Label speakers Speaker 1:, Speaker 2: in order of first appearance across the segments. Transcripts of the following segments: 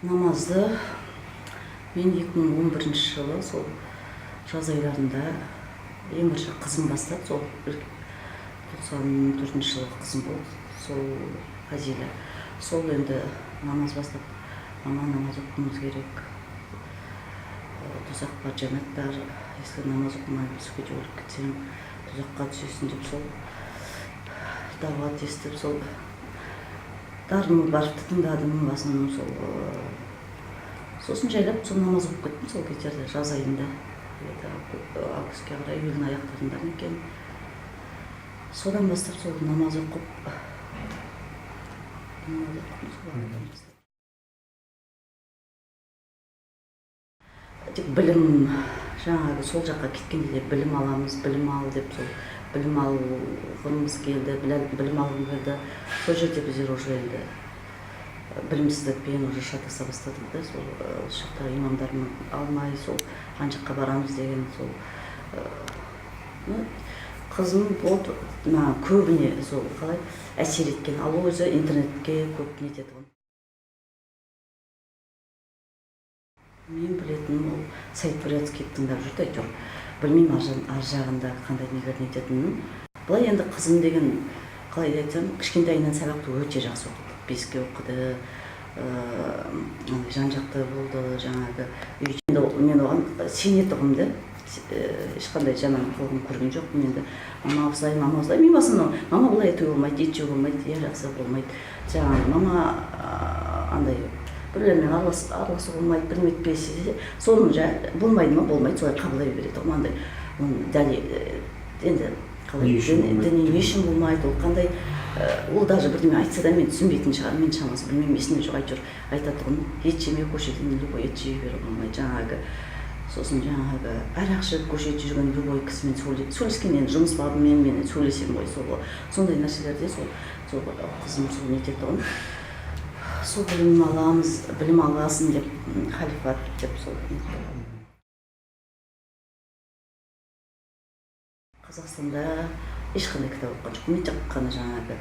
Speaker 1: Намазды мен 2011 жылы сол жаз айларында ең бірінші қызым бастады. Сол 94 жылы қызым болды. Сол Фазила. Сол енді намаз бастап, мама намаз оқуымыз керек. Тұзаққа жәннат бар. Если намаз оқымай сүкеде өліп кетсең, тұзаққа түсесің деп сол дағуат естіп, сол дарынып барып тыңдадым басынан. Сосын жайлап сол намаз оқып кеттім сол кездерде жаз айында. Августке қарай июльдің аяқтарында екен. Содан бастап сол намаз оқып тек білім, жаңағы сол жаққа кеткенде де білім аламыз, білім ал деп сол білім алғымыз келді, білім алғым келді. Сол жерде біздер уже енді білімсіздікпен уже шатаса бастадық да, сол жақта имамдарын алмай сол ан жаққа барамыз деген сол қызым болды. Көбіне сол қалай әсер еткен, ал өзі интернетке көп нетеді ғой. Мен білетін ол Саид Бурятский тыңдап жүрді, әйтеуір білмеймін ар жағында қандай нелер нететінін. Былай енді қызым деген қалай айтсам, кішкентайынан сабақты өте жақсы оқыды. Беске оқыды, жан жақты болды, жаңағы үйде. Мен оған сенетұғым да, ешқандай жаман қылығын көрген жоқпын енді. Мама осылай, мама осылай. Мен басында мама бұлай ету болмайды, ет болмайды, жақсы болмайды. Жаңағы мама андай біреулермен араласу болмайды, білмейтпесе, соның болмайды ма, болмайды, солай қабылдай береді. Андай дәл енді қалай діни не үшін болмайды, ол қандай, ол даже бірдеме айтса да мен түсінбейтін шығар, мен шамасы білмеймін, есімде жоқ, әйтеуір айтатұғын ет жеме, көшеден любой ет жей бере болмайды. Жаңағы сосын жаңағы арақ ішіп көшеде жүрген любой кісімен сөйлескен, енді жұмыс бабымен мен сөйлесем ғой, сондай нәрселерде сол қызым сол нететұғын. Сол білім аласын деп, халифат деп сол нетті. Қазақстанда ешқандай кітап оқыған жоқ. Мен тек қана жаңағы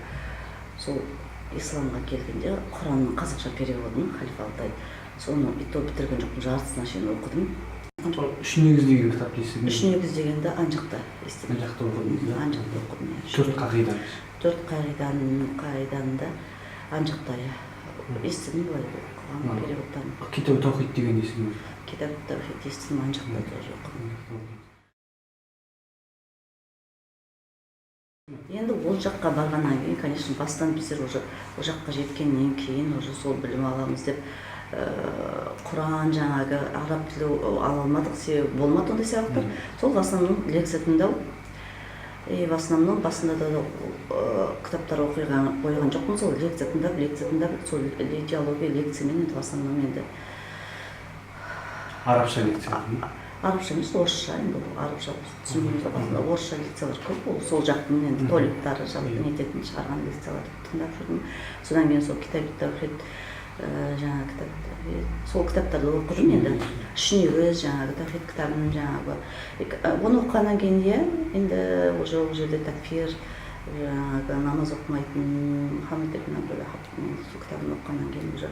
Speaker 1: сол исламға келгенде Құранның қазақша переводын Халифа Алтай, соны бітірген жоқпын, жартысына шейін оқыдым.
Speaker 2: Үш негіздеген кітап дейсіз бе?
Speaker 1: Үш негіздегенді ан жақта естідім.
Speaker 2: Ан жақта оқыдым.
Speaker 1: Ан жақта оқыдым.
Speaker 2: Төрт қағида.
Speaker 1: Төрт қағиданды ан жақта естідім, былай оқыған переводтан.
Speaker 2: Китаб таухид деген дейсіз бе?
Speaker 1: Китаб таухид естідім, ан жақта тоже оқыдым. Енді ол жаққа барғаннан кейін, конечно, бастан біздер уже ол жаққа жеткеннен кейін уже сол білім аламыз деп, Құран жаңағы араб тілі ала алмадық, себебі болмады ондай сабақтар. Сол в основном лекция тыңдау. В основном басында да кітаптар қойған жоқпын, сол лекция тыңдап, сол диалогия лекциямен енді в основном енді
Speaker 2: арабша лекция.
Speaker 1: Арабша емес, орысша, енді арабша түсінбейміз, басында орысша лекциялар көп, сол жақтың енді толиктары нететін шығарған лекцияларды тыңдап жүрдім. Содан кейін сол китаб таухид, жаңағы кітап, сол кітаптарды оқып жүрмін енді. Үш негіз, жаңағы таухид кітабын, жаңағы оны оқығаннан кейін енді уже ол жерде такфир, жаңағы намаз оқымайтын, Хамид ибн Абдул Вахабтың сол кітабын оқығаннан кейін уже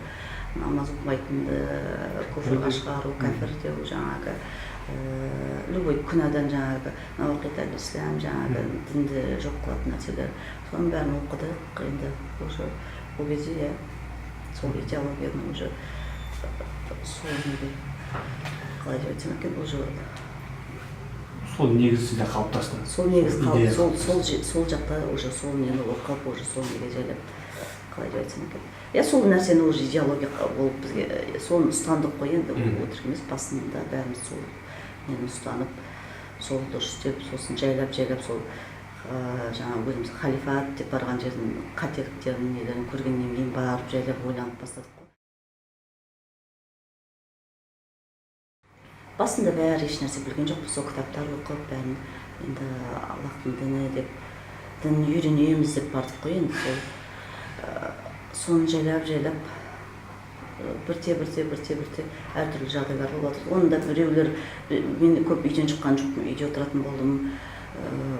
Speaker 1: намаз оқымайтынды көфірға шығару, кәфір деу, жаңағы любой күнәдан жаңағы науақит әл-ислам, жаңағы дінді жоқ қылатын нәрселер, соның бәрін оқыдық. Енді уже ол кезде сол идеологияның уже сол неге қалай деп айтсам екен, уже
Speaker 2: сол негіз сізде қалыптасты.
Speaker 1: Сол негіз қалыптасты, сол жақта уже сол нені оқып, уже сол неге жайлап қалай деп айтсам екен. Сол нәрсені уже идеология болып бізге соны ұстандық қой, енді өтірік емес, басында бәріміз сол нені ұстанып, сол дұрыс деп, сосын жайлап сол жаңағы өзіміз халифат деп барған жердің қателіктерін, нелерін көргеннен кейін барып жайлап ойланып бастадық қой. Басында бәрі еш нәрсе білген жоқпыз, сол кітаптар оқып, бәрін енді Аллахтың діні деп, дін үйренеміз деп бардық қой, енді сол соны жайлап бірте әртүрлі жағдайлар болып жатыр. Оны да біреулер, мен көп үйден шыққан жоқпын, үйде отыратын болдым,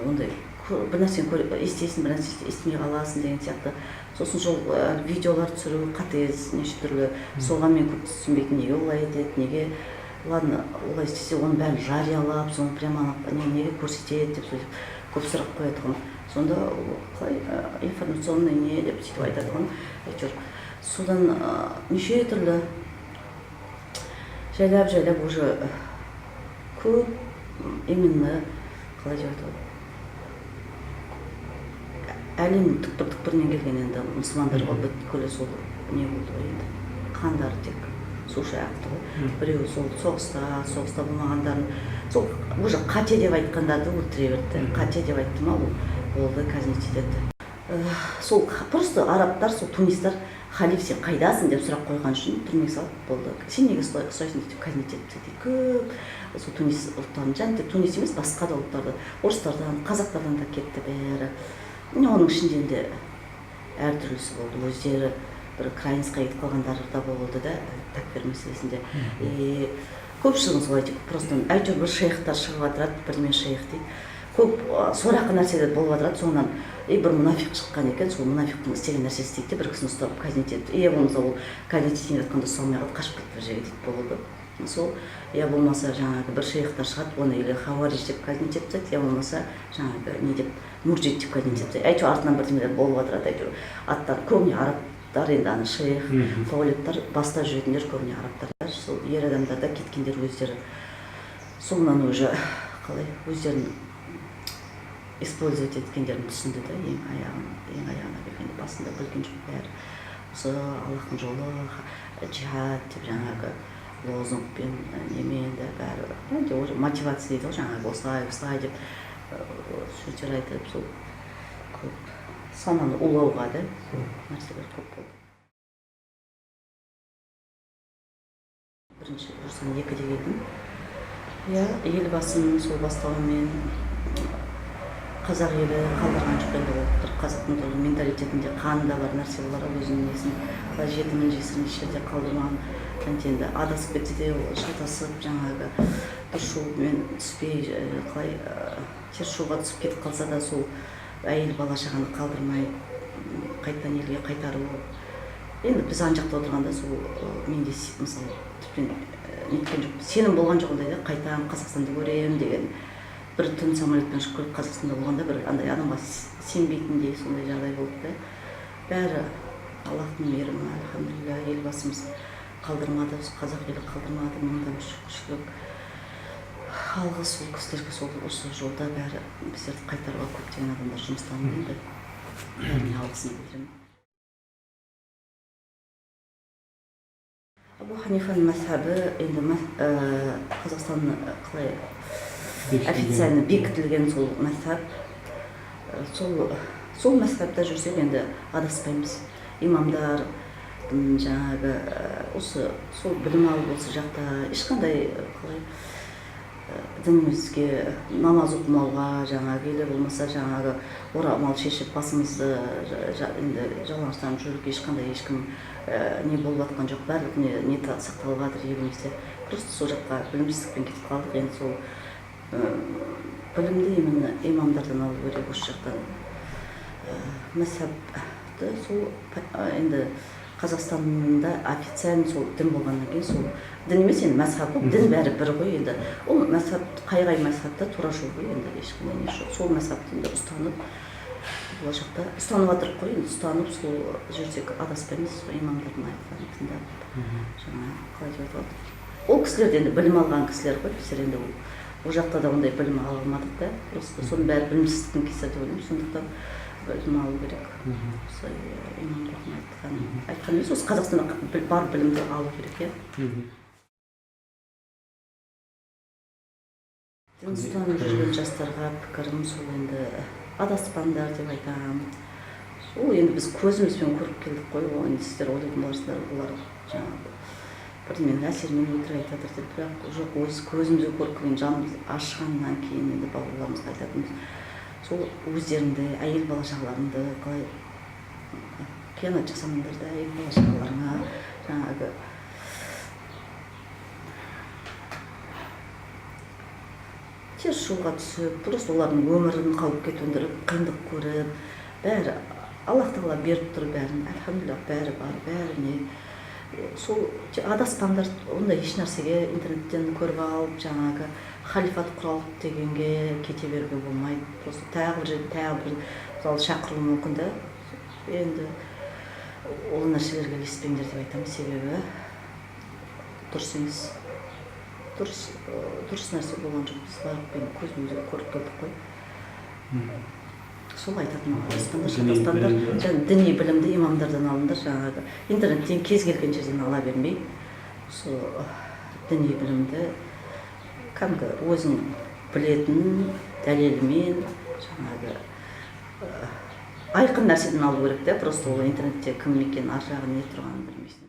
Speaker 1: ондай бір нәрсені естисің, бір нәрсе естімей қаласың деген сияқты. Сосын сол видеолар түсіру қатез, неше түрлі. Соған мен көп түсінбейтін, неге олай етеді, неге ладно, олай істесе оның бәрін жариялап, соны прямо неге көрсетеді деп сөйтіп көп сұрақ қоятұғын. Сонда қалай информационный не деп сөйтіп айтатұғын. Әйтеуір содан неше түрлі жайлап уже көп именно қалай деп айтады, әлемнің түкпір-түкпірінен келген енді мұсылмандар ғой, бүткілі сол не болды ғой енді, қандары тек су шаяқты ғой. Біреуі сол соғыста болмағандарын, сол уже қате деп айтқандарды өлтіре берді. Қате деп айтты ма, болды, казнить етеді. Сол просто арабтар, сол тунистар, халиф сен қайдасың деп сұрақ қойған үшін түрмеге салып болды. Сен неге ұстайсың деп казнить етті дейді. Көп сол тунис ұлттарын, және тек тунис емес, басқа да ұлттарды, орыстардан, қазақтардан да кетті бәрі. Оның ішінде де әртүрлісі болды. Өздері бір украинская кетіп қалғандар да болды да, такфир мәселесінде. Көпшілігін солай дейді. Просто әйтеуір бір шейхтар шығып отырады, бірмен шейх дейді. Көп сорақы нәрселер болып отырады, соңынан бір мұнафиқ шыққан екен, сол мұнафиқтың істеген нәрсесі дейді, бір кісіні ұстап казнить етті. Болмаса ол казнить етейін жатқанда ұсталмай қалды, қашып кетті бір жерге дейді болды. Сол болмаса жаңағы бір шейхтар шығады, оны или хавариш деп казнить етіп, болмаса жаңағы не деп муржит деп казнить етіп. Әйтеуір артынан бірдеңелер болып отырады, әйтеуір аттар көбіне арабтар, енді ана шейх, таулеттар баста жүретіндер көбіне арабтар. Сол ер адамдар да кеткендер өздері соңынан уже қалай өздерін использовать еткендерін түсінді да, ең аяғына келгенде басында білген жоқ бәрі. Осы Аллахтың жолы, джихад деп жаңағы лозунгпен немен де бәрі уже мотивация дейді ғой, жаңағы осылай деп сөздер айтып, сол көп сананы улауға да нәрселер көп болды. Бірінші 92-де келдім. Елбасының сол бастауымен қазақ елі қалдырған жоқ, енді ол қазақтың түрлі менталитетінде қанында бар нәрсе болар, өзінің несін қалай жетімін жесірін еш жерде қалдырмаған. Енді адасып кетсе де шатасып жаңағы дұрыс жолмен түспей, қалай теріс жолға түсіп кетіп қалса да сол әйел бала шағаны қалдырмай қайтадан елге қайтару. Енді біз ана жақта отырғанда сол менде мысалы тіптен неткен жоқ, сенім болған жоқ, ондай да қайтам Қазақстанды көремін деген. Бір түн самолетпен ұшып келіп Қазақстанда болғанда бір андай адамға сенбейтіндей сондай жағдай болды да. Бәрі Аллахтың мейірімі, альхамдулилля, елбасымыз қалдырмады, қазақ елі қалдырмады, мыңдан шүкіршілік. Алғыс сол кісілерге, сол осы жолда бәрі біздерді қайтаруға көптеген адамдар жұмыстанды енді. Бәріне алғысын білдіремін. Абу Ханифаның мазхабы енді Қазақстанның қалай официально бекітілген сол мазхаб. Сол мазхабта жүрсек енді адаспаймыз. Имамдар жаңағы осы сол білім алып осы жақта ешқандай қалай дінімізге намаз оқымауға жаңағы или болмаса жаңағы орамал шешіп басымызды енді жалаңаштанып жүруге ешқандай ешкім не болып жатқан жоқ. Барлық не сақталып жатыр елімізде. Просто сол жаққа білімсіздікпен кетіп қалдық. Енді сол білімді именно имамдардан алу керек осы жақтан. Мазхабты сол енді Қазақстанда официально сол дін болғаннан кейін сол дін емес енді мазхаб, дін бәрі бір ғой енді. Ол мазхаб қай мазхабта тура жол ғой енді ешқандай не жоқ. Сол мазхабты енді ұстанып болашақта ұстанып жатырық қой, енді ұстанып сол жүрсек адаспаймыз, сол имамдардың айтқанын тыңдап жаңа қалай деп айтады. Ол кісілер енді білім алған кісілер ғой, біздер енді ол жақта да ондай білім ала алмадық да, просто соның бәрі білімсіздіктің кесірі деп ойлаймын. Сондықтан білім алу керек. Осы имамдардың айтқан емес, осы Қазақстанда бар білімді алу керек, дін ұстанып жүрген жастарға пікірім сол енді адаспаңдар деп айтамын. Ол енді біз көзімізбен көріп келдік қой, енді сіздер ойлайтын боларсыздар, олар жаңағы бірдеңенің әсерімен өтірік айтып жатыр деп, бірақ жоқ, өз көзімізге көріп келген жанымыз ашығаннан кейін енді балаларымызға айтатынымыз сол өздеріңді, әйел бала шағаларыңды қалай қиянат жасамаңдар да, әйел бала шағаларыңа жаңағы теріс жолға түсіп, просто олардың өмірін қауіпке төндіріп, қиындық көріп, бәрі Аллах тағала беріп тұр бәрін, әлхамдулилlah, бәрі бар, бәріне. Сол адаспаңдар, ондай еш нәрсеге интернеттен көріп алып, жаңағы халифат құралып дегенге кете беруге болмайды. Просто тағы бір мысалы шақырылуы мүмкін да. Енді ол нәрселерге ілеспеңдер деп айтамын, себебі дұрыс емес. Дұрыс нәрсе болған жоқ. Біз барып көзімізге көріп келдік қой. Сол айтатын шатастандар, діни білімді имамдардан алыңдар, жаңағы интернеттен кез келген жерден ала бермей, сол діни білімді кәдімгі өзің білетін дәлелімен, жаңағы айқын нәрседен алу керек те, просто ол интернетте кім екенін ар жағы не тұрғанын білмейсің.